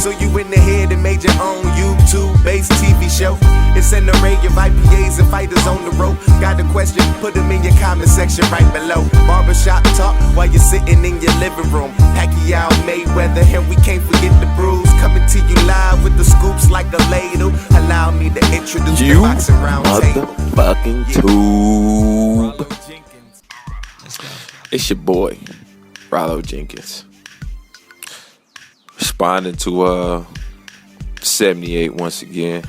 So you went ahead and made your own YouTube-based TV show. It's an array of IPAs and fighters on the road. Got a question? Put them in your comment section right below. Barbershop talk while you're sitting in your living room. Pacquiao, Mayweather, and we can't forget the brews. Coming to you live with the scoops like a ladle. Allow me to introduce the boxing round table. Motherfucking tube. It's your boy, Rollo Jenkins. Responding to 78 once again.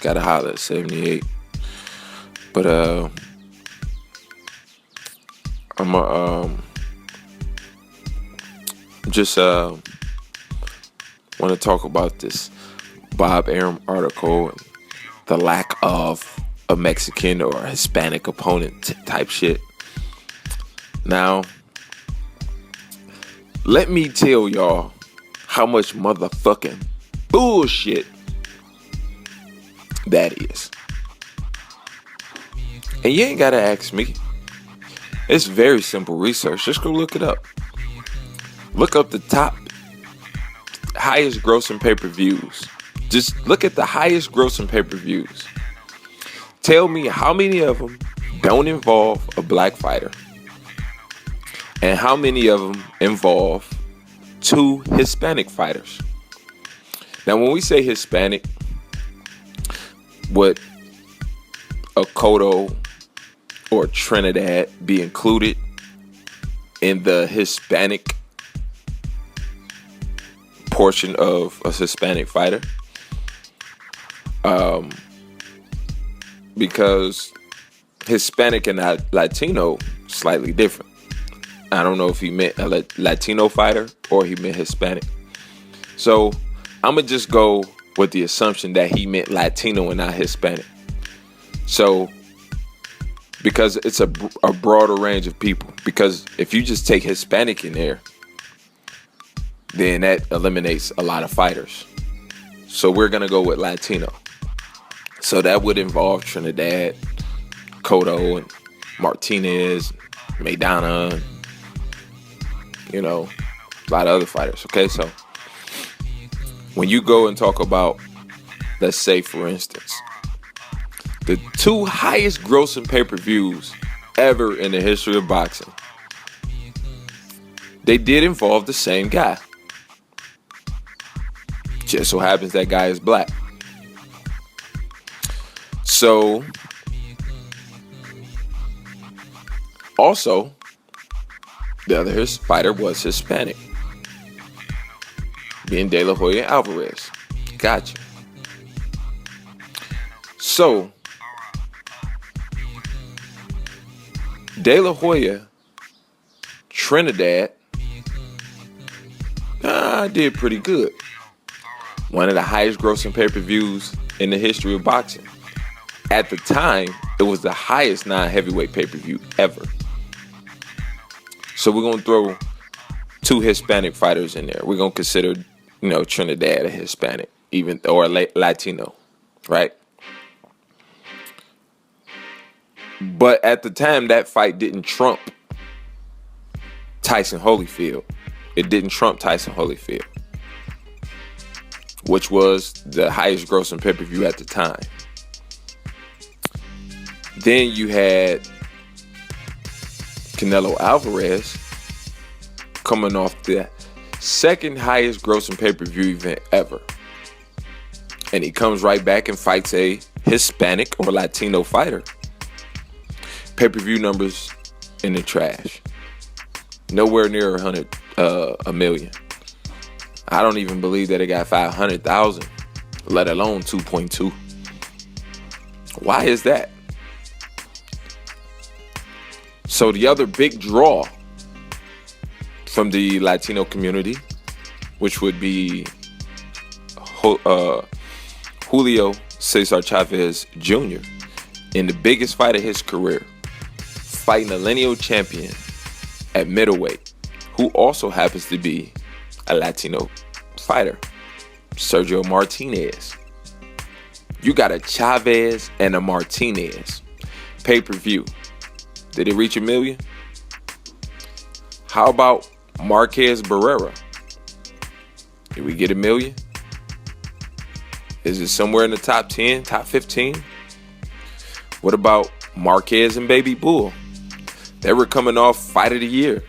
Gotta holler at 78. But I'm just want to talk about this Bob Arum article and the lack of a Mexican or a Hispanic opponent type shit. Now, let me tell y'all how much motherfucking bullshit that is. And you ain't gotta ask me. It's very simple research. Just go look it up. Look up the top highest grossing pay-per-views. Just look at the highest grossing pay-per-views. Tell me how many of them don't involve a black fighter. And how many of them involve two Hispanic fighters. Now, when we say Hispanic, would a Cotto or Trinidad be included in the Hispanic portion of a Hispanic fighter? Because Hispanic and Latino slightly different. I don't know if he meant a Latino fighter or he meant Hispanic. So I'm going to just go with the assumption that he meant Latino and not Hispanic. So, because it's a broader range of people. Because if you just take Hispanic in there, then that eliminates a lot of fighters. So we're going to go with Latino. So that would involve Trinidad, Cotto, and Martinez, Maidana, you know, a lot of other fighters. Okay, so when you go and talk about, let's say, for instance, the two highest grossing pay-per-views ever in the history of boxing, they did involve the same guy. Just so happens that guy is black. So, also, the other fighter was Hispanic, being De La Hoya Alvarez. Gotcha. So, De La Hoya, Trinidad, did pretty good. One of the highest grossing pay-per-views in the history of boxing. At the time, it was the highest non-heavyweight pay-per-view ever. So we're going to throw two Hispanic fighters in there. We're going to consider, Trinidad a Hispanic, or Latino, right? But at the time, that fight didn't trump Tyson Holyfield. It didn't trump Tyson Holyfield, which was the highest grossing pay-per-view at the time. Then you had Canelo Alvarez coming off the second highest grossing pay-per-view event ever. And he comes right back and fights a Hispanic or Latino fighter. Pay-per-view numbers in the trash. Nowhere near a million. I don't even believe that it got 500,000, let alone 2.2. Why is that? So the other big draw from the Latino community, which would be Julio Cesar Chavez Jr., in the biggest fight of his career, fighting a lineal champion at middleweight, who also happens to be a Latino fighter, Sergio Martinez. You got a Chavez and a Martinez pay-per-view. Did it reach 1 million? How about Marquez Barrera? Did we get 1 million? Is it somewhere in the top 10, top 15? What about Marquez and Baby Bull? They were coming off Fight of the Year.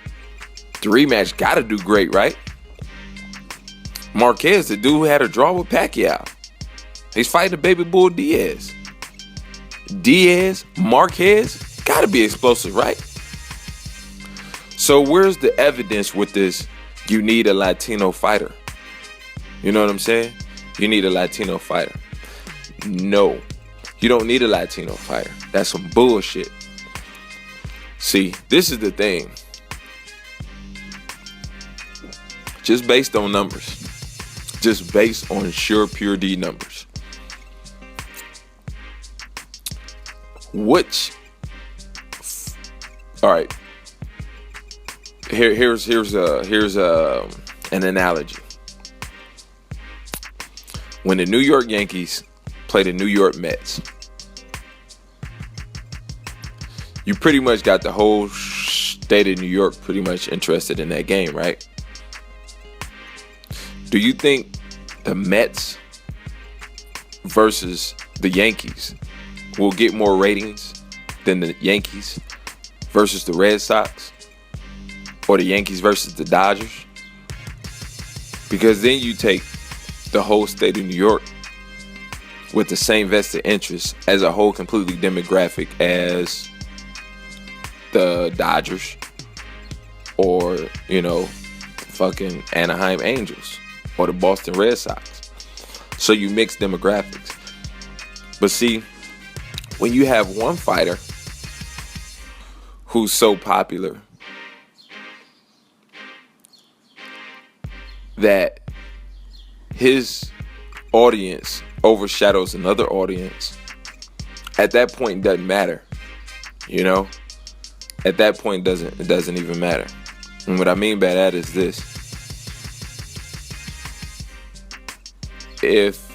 The rematch gotta do great, right? Marquez, the dude who had a draw with Pacquiao. He's fighting the Baby Bull Diaz. Marquez, gotta be explosive, right? So where's the evidence with this? You need a Latino fighter. You know what I'm saying? You need a Latino fighter. No, you don't need a Latino fighter. That's some bullshit. See, this is the thing. Just based on numbers. Just based on sheer pure D numbers. All right. Here's an analogy. When the New York Yankees play the New York Mets, you pretty much got the whole state of New York pretty much interested in that game, right? Do you think the Mets versus the Yankees will get more ratings than the Yankees versus the Red Sox? Or the Yankees versus the Dodgers? Because then you take the whole state of New York with the same vested interest as a whole completely demographic as the Dodgers or, fucking Anaheim Angels or the Boston Red Sox. So you mix demographics. But see, when you have one fighter who's so popular that his audience overshadows another audience, at that point it doesn't matter. At that point it doesn't even matter. And what I mean by that is this. If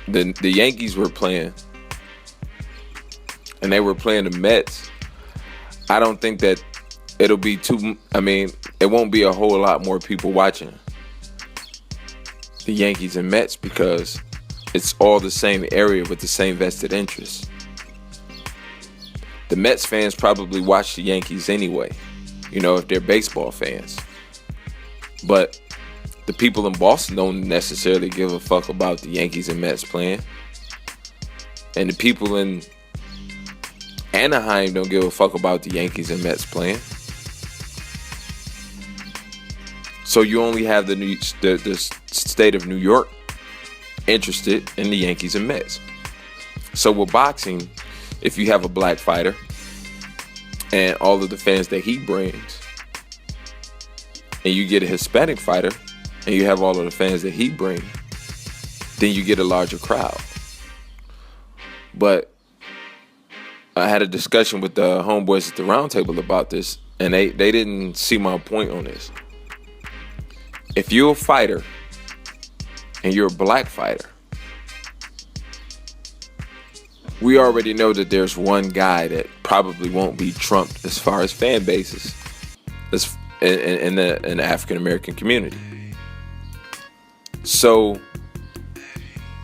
the Yankees were playing and they were playing the Mets, I don't think that it'll be it won't be a whole lot more people watching the Yankees and Mets because it's all the same area with the same vested interests. The Mets fans probably watch the Yankees anyway, if they're baseball fans. But the people in Boston don't necessarily give a fuck about the Yankees and Mets playing. And the people in Anaheim don't give a fuck about the Yankees and Mets playing. So you only have the state of New York interested in the Yankees and Mets. So with boxing, if you have a black fighter and all of the fans that he brings, and you get a Hispanic fighter and you have all of the fans that he brings, then you get a larger crowd. But I had a discussion with the homeboys at the round table about this, and they didn't see my point on this. If you're a fighter and you're a black fighter, we already know that there's one guy that probably won't be trumped as far as fan bases in the African American community. So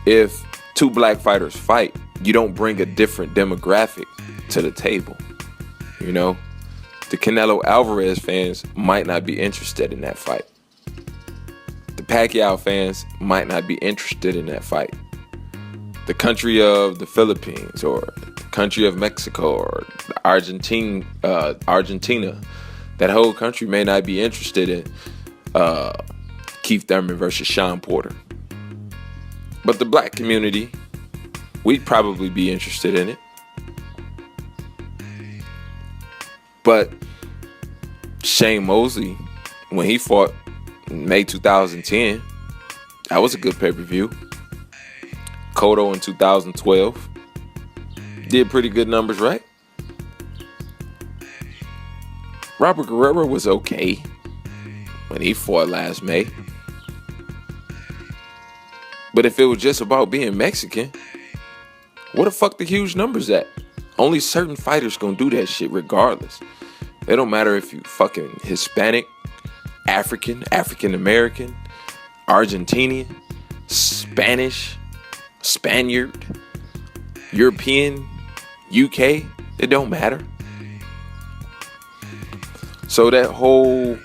if two black fighters fight, you don't bring a different demographic to the table. The Canelo Alvarez fans might not be interested in that fight. The Pacquiao fans might not be interested in that fight. The country of the Philippines or the country of Mexico or Argentina, that whole country may not be interested in Keith Thurman versus Sean Porter. But the black community, we'd probably be interested in it. But Shane Mosley, when he fought in May 2010, that was a good pay-per-view. Cotto in 2012 did pretty good numbers, right? Robert Guerrero was okay when he fought last May. But if it was just about being Mexican, where the fuck the huge numbers at? Only certain fighters gonna do that shit regardless. It don't matter if you fucking Hispanic, African American, Argentinian, Spanish, Spaniard, European, UK, it don't matter. So that whole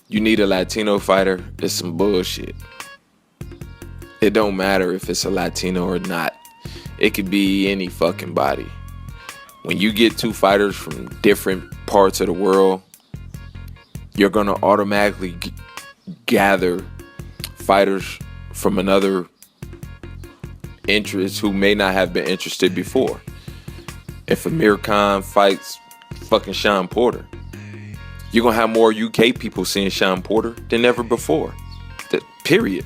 you need a Latino fighter is some bullshit. It don't matter if it's a Latino or not. It could be any fucking body. When you get two fighters from different parts of the world, you're going to automatically gather fighters from another interest who may not have been interested before. If Amir Khan fights fucking Sean Porter, you're going to have more UK people seeing Sean Porter than ever before. Period.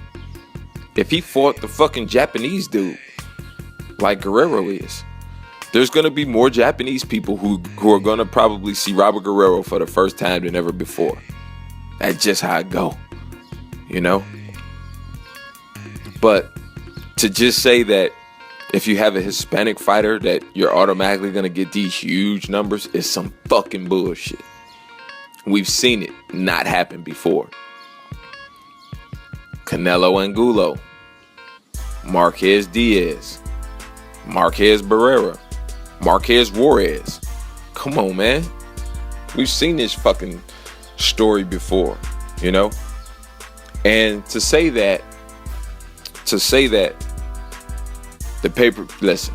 If he fought the fucking Japanese dude like Guerrero is, there's going to be more Japanese people who are going to probably see Robert Guerrero for the first time than ever before. That's just how it go, you know? But to just say that if you have a Hispanic fighter that you're automatically going to get these huge numbers is some fucking bullshit. We've seen it not happen before. Canelo Angulo, Marquez Diaz, Marquez Barrera, Marquez Juarez. Come on, man. We've seen this fucking story before, you know? And to say that the paper, listen,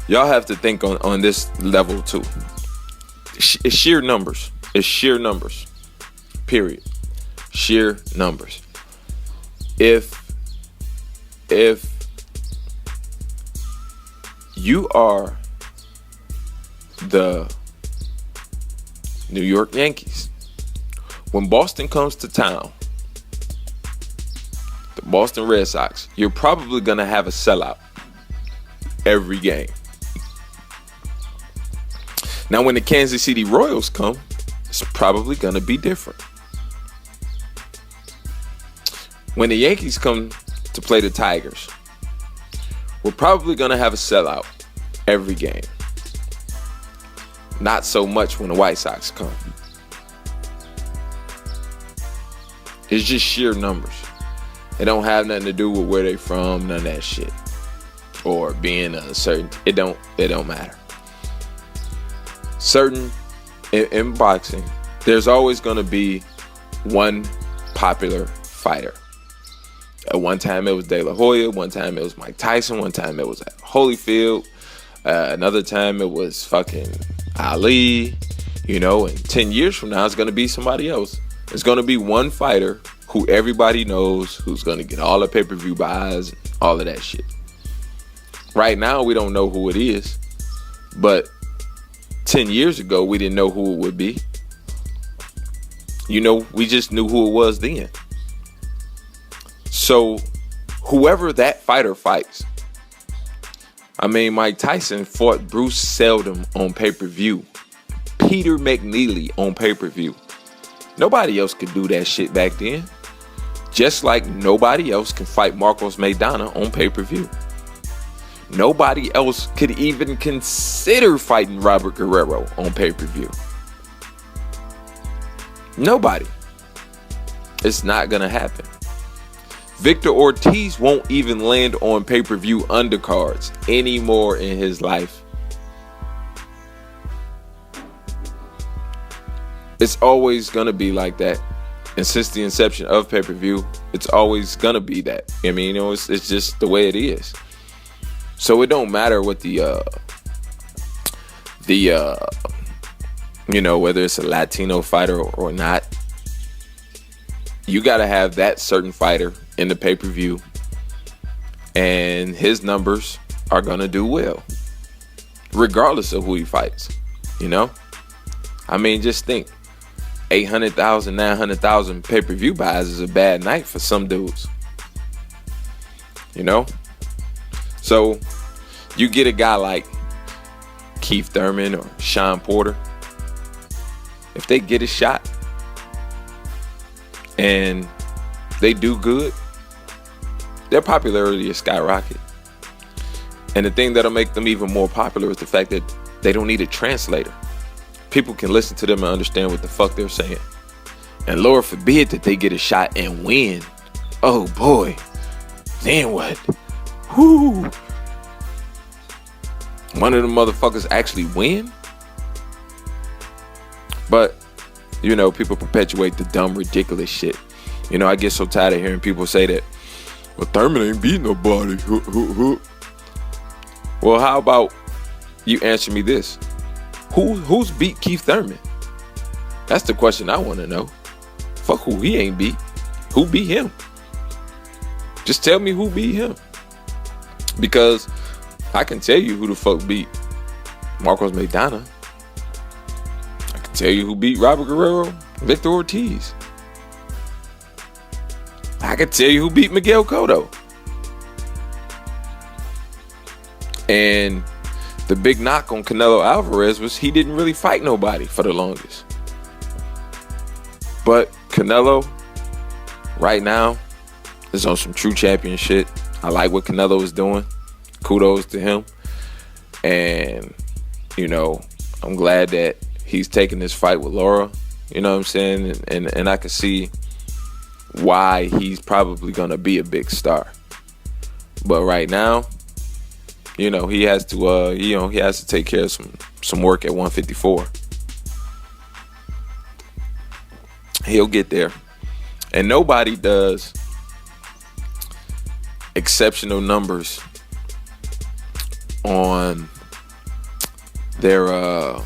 y'all have to think on this level too. It's sheer numbers. It's sheer numbers. Period. Sheer numbers. If you are the New York Yankees, when Boston comes to town, the Boston Red Sox, you're probably going to have a sellout every game. Now, when the Kansas City Royals come, it's probably going to be different. When the Yankees come to play the Tigers, we're probably going to have a sellout every game. Not so much when the White Sox come. It's just sheer numbers. It don't have nothing to do with where they from, none of that shit. Or being a certain, it don't matter. Certain, in boxing, there's always going to be one popular fighter. At one time it was De La Hoya, one time it was Mike Tyson, one time it was Holyfield, another time it was fucking Ali, you know, and 10 years from now it's going to be somebody else. It's going to be one fighter who everybody knows, who's going to get all the pay-per-view buys, and all of that shit. Right now we don't know who it is, but 10 years ago we didn't know who it would be. You know, we just knew who it was then. So, whoever that fighter fights, I mean, Mike Tyson fought Bruce Seldon on pay-per-view. Peter McNeely on pay-per-view. Nobody else could do that shit back then. Just like nobody else can fight Marcos Maidana on pay-per-view. Nobody else could even consider fighting Robert Guerrero on pay-per-view. Nobody. It's not going to happen. Victor Ortiz won't even land on pay-per-view undercards anymore in his life. It's always going to be like that. And since the inception of pay-per-view, it's always going to be that. I mean, you know, it's just the way it is. So it don't matter what the you know, whether it's a Latino fighter or not. You got to have that certain fighter in the pay-per-view, and his numbers are going to do well, regardless of who he fights, you know? I mean, just think, 800,000, 900,000 pay-per-view buys is a bad night for some dudes, you know? So, you get a guy like Keith Thurman or Sean Porter, if they get a shot, and they do good, their popularity is skyrocket. And the thing that'll make them even more popular is the fact that they don't need a translator. people can listen to them and understand what the fuck they're saying. And Lord forbid that they get a shot and win. Oh boy. Then what? Whoo. One of the motherfuckers actually win? But, you know, people perpetuate the dumb, ridiculous shit. You know, I get so tired of hearing people say that, well, Thurman ain't beat nobody. Well, how about you answer me this? Who's beat Keith Thurman? That's the question I want to know. Fuck who he ain't beat. Who beat him? Just tell me who beat him. Because I can tell you who the fuck beat Marcos Maidana. I can tell you who beat Robert Guerrero, Victor Ortiz. I can tell you who beat Miguel Cotto. And the big knock on Canelo Alvarez was he didn't really fight nobody for the longest. But Canelo, right now, is on some true champion shit. I like what Canelo is doing. Kudos to him. And, you know, I'm glad that he's taking this fight with Laura. You know what I'm saying? And I can see why he's probably going to be a big star. But right now, you know, he has to he has to take care of some work at 154. He'll get there. And nobody does exceptional numbers on their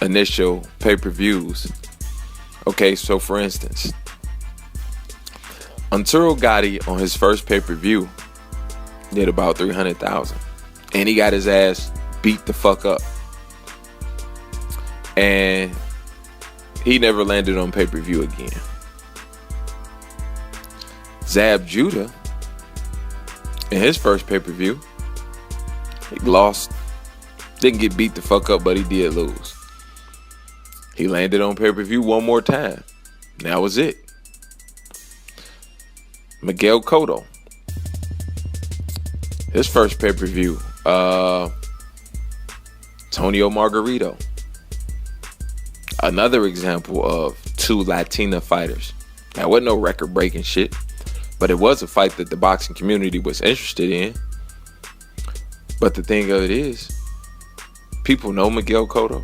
initial pay-per-views. Okay, so for instance, Arturo Gatti on his first pay-per-view did about 300,000, and he got his ass beat the fuck up, and he never landed on pay-per-view again. Zab Judah, in his first pay-per-view, he lost. Didn't get beat the fuck up, but he did lose. He landed on pay-per-view one more time. That was it. Miguel Cotto, his first pay-per-view, Tonio Margarito. Another example of two Latina fighters. That wasn't no record-breaking shit, but it was a fight that the boxing community was interested in. But the thing of it is, people know Miguel Cotto,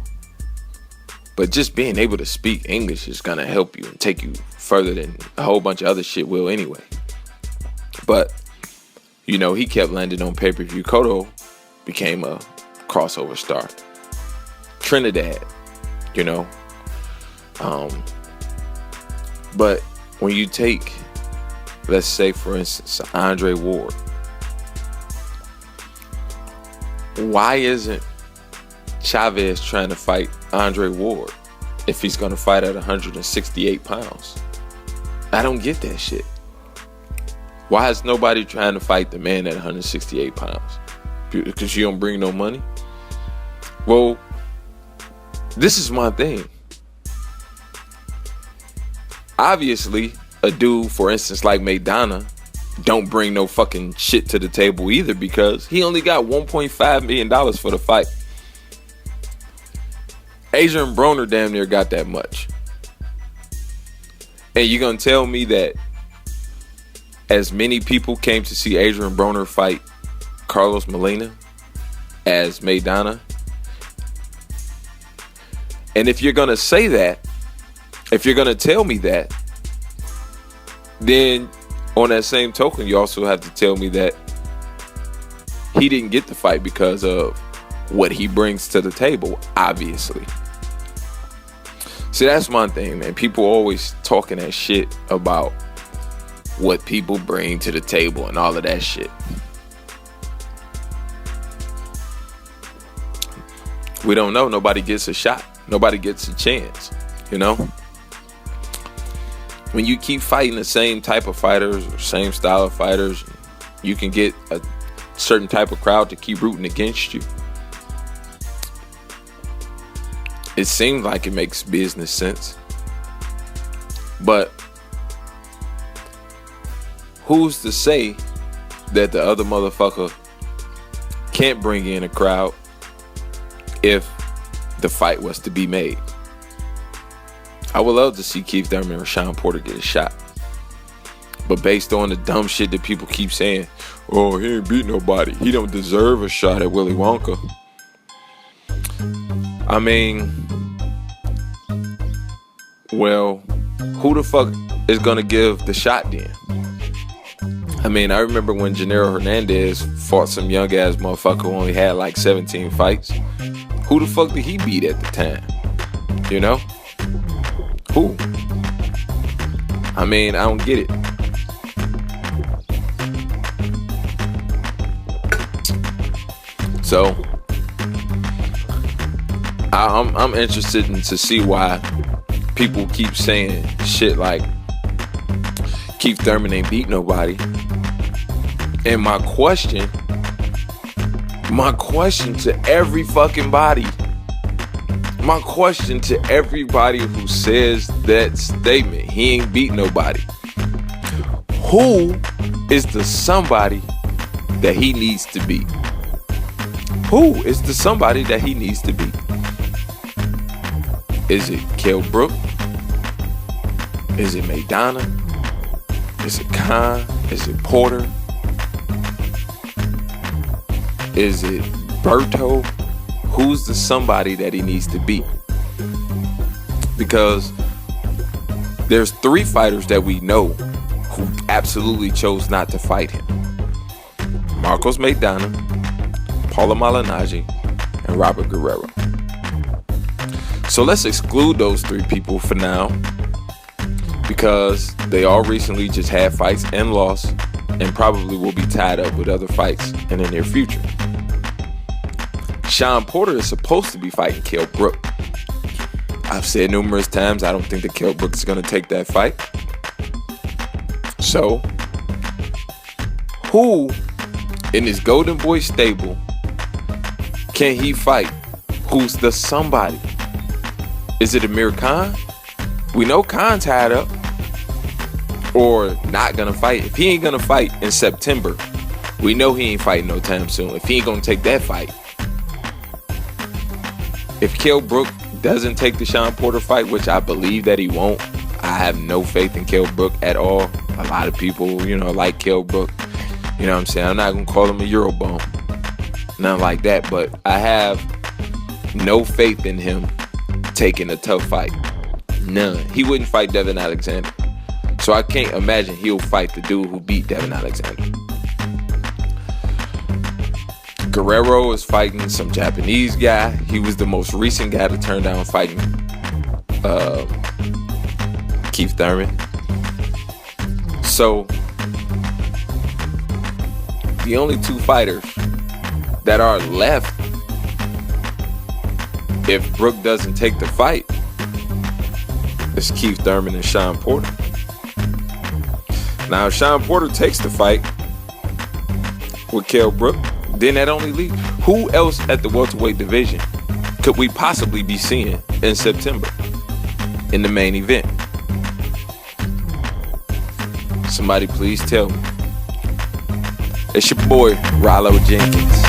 but just being able to speak English is going to help you and take you further than a whole bunch of other shit will anyway. But, you know, he kept landing on pay-per-view. Cotto became a crossover star. Trinidad, you know. But when you take, let's say, for instance, Andre Ward, why isn't Chavez trying to fight Andre Ward if he's going to fight at 168 pounds? I don't get that shit. Why is nobody trying to fight the man at 168 pounds? Because you don't bring no money? Well, this is my thing. Obviously, a dude, for instance, like Maidana, don't bring no fucking shit to the table either, because he only got $1.5 million for the fight. Adrian Broner damn near got that much. And you're going to tell me that as many people came to see Adrian Broner fight Carlos Molina as Maidana? And if you're going to say that, if you're going to tell me that, then on that same token, you also have to tell me that he didn't get the fight because of what he brings to the table, obviously. See, that's my thing, man. People always talking that shit about what people bring to the table and all of that shit. We don't know. Nobody gets a shot. Nobody gets a chance, you know? When you keep fighting the same type of fighters or same style of fighters, you can get a certain type of crowd to keep rooting against you. It seems like it makes business sense. But who's to say that the other motherfucker can't bring in a crowd if the fight was to be made. I would love to see Keith Thurman or Sean Porter get a shot. But based on the dumb shit that people keep saying, oh, he ain't beat nobody, he don't deserve a shot at Willy Wonka. I mean, well, who the fuck is gonna give the shot then? I mean, I remember when Janero Hernandez fought some young ass motherfucker who only had like 17 fights. Who the fuck did he beat at the time? You know? Who? I mean, I don't get it. So, I'm interested to see why people keep saying shit like Keith Thurman ain't beat nobody. And my question to every fucking body, my question to everybody who says that statement, he ain't beat nobody, who is the somebody that he needs to beat? Who is the somebody that he needs to beat? Is it Kell Brook? Is it Maidana? Is it Khan? Is it Porter? Is it Berto? Who's the somebody that he needs to beat? Because there's 3 fighters that we know who absolutely chose not to fight him. Marcos Maidana, Paula Malignaggi, and Robert Guerrero. So let's exclude those 3 people for now, because they all recently just had fights and lost, and probably will be tied up with other fights in the near future. Sean Porter is supposed to be fighting Kell Brook. I've said numerous times I don't think that Kell Brook is going to take that fight. So, who in his Golden Boy stable can he fight? Who's the somebody? Is it Amir Khan? We know Khan's tied up or not gonna fight. If he ain't gonna fight in September, we know he ain't fighting no time soon. If he ain't gonna take that fight. If Kell Brook doesn't take the Sean Porter fight, which I believe that he won't, I have no faith in Kell Brook at all. A lot of people, like Kell Brook. You know what I'm saying? I'm not gonna call him a Eurobone. Nothing like that, but I have no faith in him taking a tough fight. None. He wouldn't fight Devin Alexander. So I can't imagine he'll fight the dude who beat Devin Alexander. Guerrero is fighting some Japanese guy. He was the most recent guy to turn down fighting Keith Thurman. So the only 2 fighters that are left, if Brook doesn't take the fight, is Keith Thurman and Sean Porter. Now, if Sean Porter takes the fight with Kell Brook, then that only leaves who else at the welterweight division could we possibly be seeing in September in the main event? Somebody please tell me. It's your boy, Rollo Jenkins.